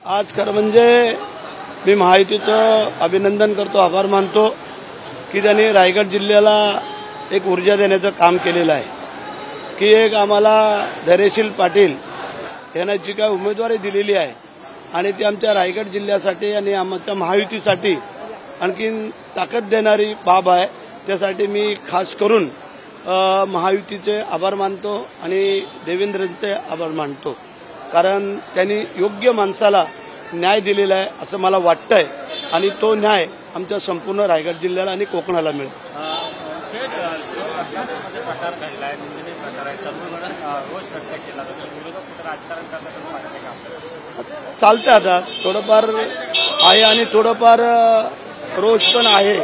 आज खरं म्हणजे मी महायुतीचं अभिनंदन करतो, आभार मानतो की त्यांनी रायगड जिल्ह्याला एक ऊर्जा देण्याचं काम केलेलं आहे की एक आम्हाला धैर्यशील पाटील यांना जी काय उमेदवारी दिलेली आहे आणि ती आमच्या रायगड जिल्ह्यासाठी आणि आमच्या महायुतीसाठी आणखीन ताकद देणारी बाब आहे। त्यासाठी मी खास करून महायुतीचे आभार मानतो आणि देवेंद्रचे आभार मानतो, कारण त्यांनी योग्य माणसाला न्याय दिलेला आहे असं मला वाटतंय आणि तो न्याय आमच्या संपूर्ण रायगड जिल्ह्याला आणि कोकणाला मिळेल। चालतं आता थोडंफार आहे आणि थोडंफार रोष पण आहे।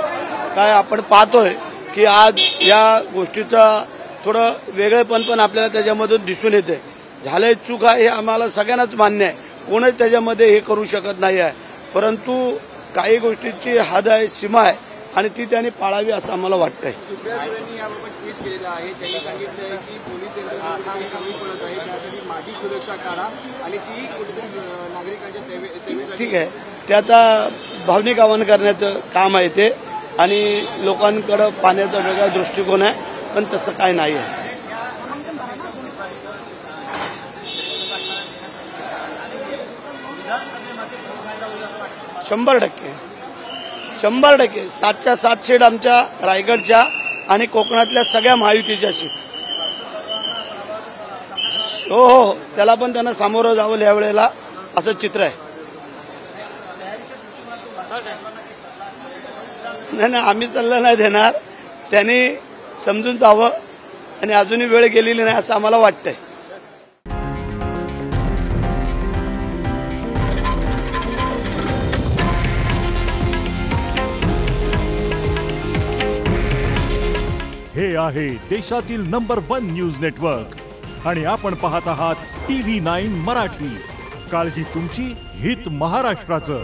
काय आपण पाहतोय की आज या गोष्टीचा थोडं वेगळेपण पण आपल्याला त्याच्यामधून दिसून येते। झालंय चूक आहे हे आम्हाला सगळ्यांनाच मान्य आहे, कोणच त्याच्यामध्ये हे करू शकत नाही आहे, परंतु काही गोष्टीची हद आहे, सीमा आहे आणि ती त्यांनी पाळावी असं आम्हाला वाटतंय। सुप्रिया सुळेंनी याबाबत ट्विट केलेलं आहे, त्यांनी सांगितलं की पोलीस यंत्रणा कमी पडत आहे, त्यासाठी माझी सुरक्षा काढा आणि ती कुठेतरी नागरिकांच्या सेवेसाठी ठीक आहे, ते आता भावनिक आवाहन करण्याचं काम आहे ते आणि लोकांकडे पाहण्याचा वेगळा दृष्टिकोन आहे, पण तसं काय नाही आहे। 100% 7च्या 7 सीट आमच्या रायगडच्या आणि कोकणातल्या सगळ्या महायुतीच्या सीट। हो, त्याला पण त्यांना सामोरं जावं यावेळेला असं चित्र आहे। नाही, आम्ही सल्ला नाही देणार, त्यांनी समजून जावं आणि अजूनही वेळ गेलेली नाही असं आम्हाला वाटतंय। हे आहे देशातील नंबर 1 न्यूज नेटवर्क आणि आपण पाहत आहात TV9 मराठी। काळजी तुमची, हित महाराष्ट्राचं।